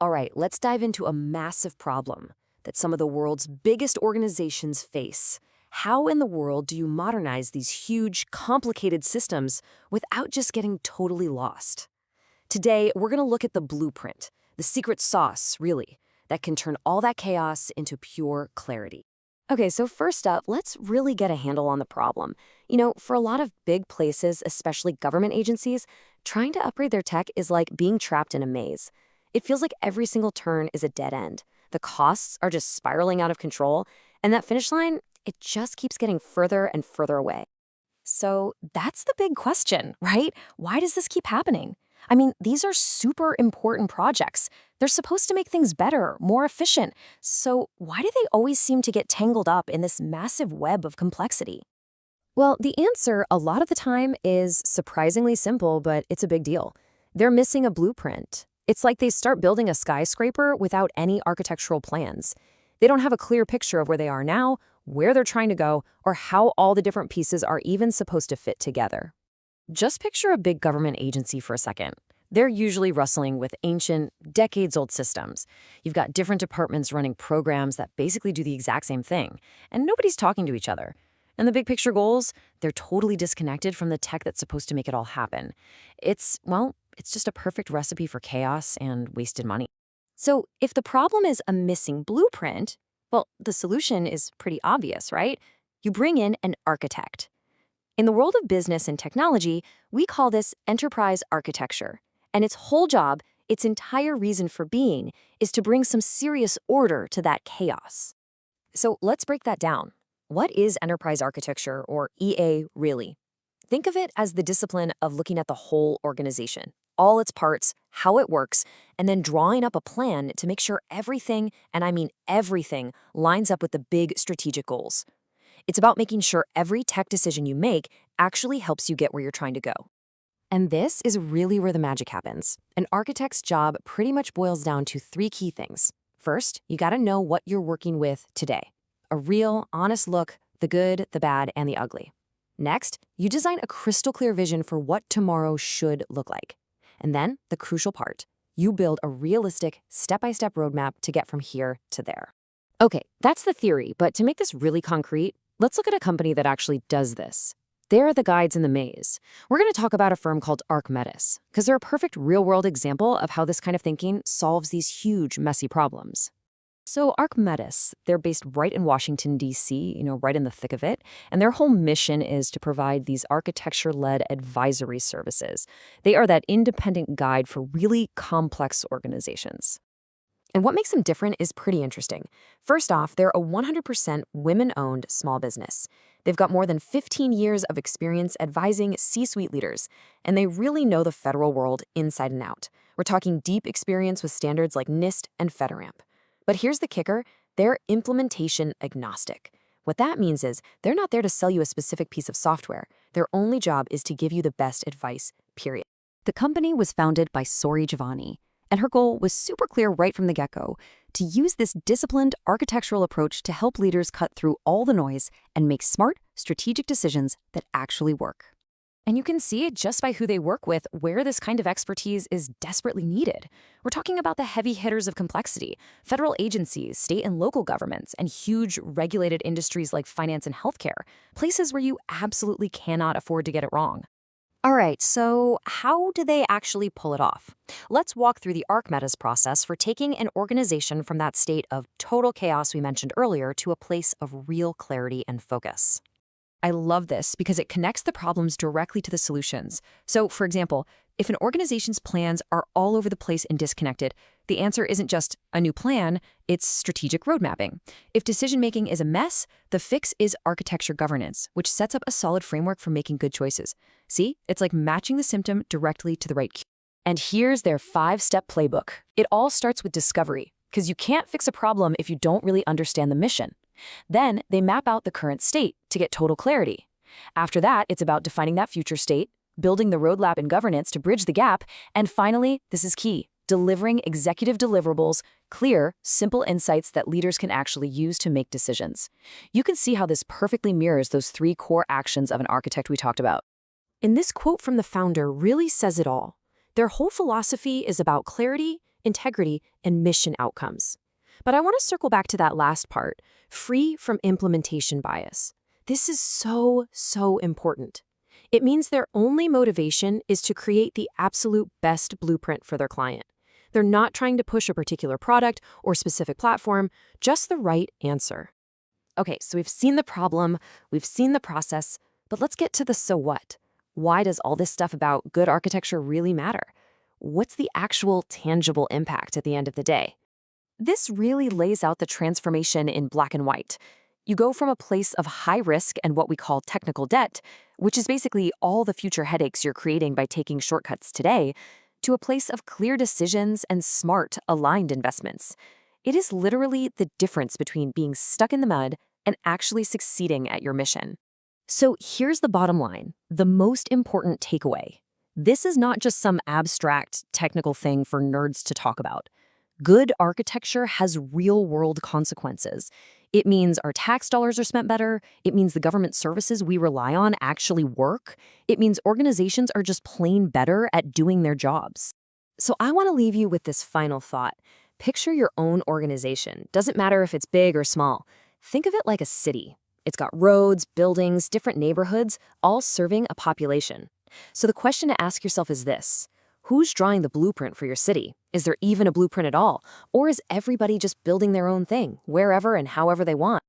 All right, let's dive into a massive problem that some of the world's biggest organizations face. How in the world do you modernize these huge, complicated systems without just getting totally lost? Today, we're going to look at the blueprint, the secret sauce, really, that can turn all that chaos into pure clarity. Okay, so first up, let's really get a handle on the problem. For a lot of big places, especially government agencies, trying to upgrade their tech is like being trapped in a maze. It feels like every single turn is a dead end. The costs are just spiraling out of control, and that finish line, it just keeps getting further and further away. So that's the big question, right? Why does this keep happening? I mean, these are super important projects. They're supposed to make things better, more efficient. So why do they always seem to get tangled up in this massive web of complexity? Well, the answer a lot of the time is surprisingly simple, but it's a big deal. They're missing a blueprint. It's like they start building a skyscraper without any architectural plans. They don't have a clear picture of where they are now, where they're trying to go, or how all the different pieces are even supposed to fit together. Just picture a big government agency for a second. They're usually wrestling with ancient, decades-old systems. You've got different departments running programs that basically do the exact same thing, and nobody's talking to each other. And the big picture goals, they're totally disconnected from the tech that's supposed to make it all happen. It's just a perfect recipe for chaos and wasted money. So if the problem is a missing blueprint, well, the solution is pretty obvious, right? You bring in an architect. In the world of business and technology, we call this enterprise architecture. And its whole job, its entire reason for being, is to bring some serious order to that chaos. So let's break that down. What is enterprise architecture, or EA, really? Think of it as the discipline of looking at the whole organization, all its parts, how it works, and then drawing up a plan to make sure everything, and I mean everything, lines up with the big strategic goals. It's about making sure every tech decision you make actually helps you get where you're trying to go. And this is really where the magic happens. An architect's job pretty much boils down to three key things. First, you gotta know what you're working with today. A real, honest look, the good, the bad, and the ugly. Next, you design a crystal clear vision for what tomorrow should look like. And then, the crucial part, you build a realistic, step-by-step roadmap to get from here to there. Okay, that's the theory, but to make this really concrete, let's look at a company that actually does this. They're the guides in the maze. We're going to talk about a firm called ArcMetis, because they're a perfect real-world example of how this kind of thinking solves these huge, messy problems. So ArcMetis, they're based right in Washington, D.C., right in the thick of it, and their whole mission is to provide these architecture-led advisory services. They are that independent guide for really complex organizations. And what makes them different is pretty interesting. First off, they're a 100% women-owned small business. They've got more than 15 years of experience advising C-suite leaders, and they really know the federal world inside and out. We're talking deep experience with standards like NIST and FedRAMP. But here's the kicker, they're implementation agnostic. What that means is they're not there to sell you a specific piece of software. Their only job is to give you the best advice, period. The company was founded by Sori Giovanni, and her goal was super clear right from the get-go, to use this disciplined architectural approach to help leaders cut through all the noise and make smart, strategic decisions that actually work. And you can see it just by who they work with, where this kind of expertise is desperately needed. We're talking about the heavy hitters of complexity, federal agencies, state and local governments, and huge regulated industries like finance and healthcare, places where you absolutely cannot afford to get it wrong. All right, so how do they actually pull it off? Let's walk through the ArcMetis process for taking an organization from that state of total chaos we mentioned earlier to a place of real clarity and focus. I love this because it connects the problems directly to the solutions. So, for example, if an organization's plans are all over the place and disconnected, the answer isn't just a new plan, it's strategic road mapping. If decision-making is a mess, the fix is architecture governance, which sets up a solid framework for making good choices. See, it's like matching the symptom directly to the right cue. And here's their 5-step playbook. It all starts with discovery, because you can't fix a problem if you don't really understand the mission. Then they map out the current state to get total clarity. After that, it's about defining that future state, building the roadmap and governance to bridge the gap, and finally, this is key, delivering executive deliverables, clear, simple insights that leaders can actually use to make decisions. You can see how this perfectly mirrors those 3 core actions of an architect we talked about. And this quote from the founder really says it all. Their whole philosophy is about clarity, integrity, and mission outcomes. But I want to circle back to that last part, free from implementation bias. This is so important. It means their only motivation is to create the absolute best blueprint for their client. They're not trying to push a particular product or specific platform, just the right answer. Okay, so we've seen the problem, we've seen the process, but let's get to the so what. Why does all this stuff about good architecture really matter? What's the actual tangible impact at the end of the day? This really lays out the transformation in black and white. You go from a place of high risk and what we call technical debt, which is basically all the future headaches you're creating by taking shortcuts today, to a place of clear decisions and smart, aligned investments. It is literally the difference between being stuck in the mud and actually succeeding at your mission. So here's the bottom line, the most important takeaway. This is not just some abstract, technical thing for nerds to talk about. Good architecture has real-world consequences. It means our tax dollars are spent better. It means the government services we rely on actually work. It means organizations are just plain better at doing their jobs. So I want to leave you with this final thought. Picture your own organization. Doesn't matter if it's big or small. Think of it like a city. It's got roads, buildings, different neighborhoods, all serving a population. So the question to ask yourself is this. Who's drawing the blueprint for your city? Is there even a blueprint at all? Or is everybody just building their own thing, wherever and however they want?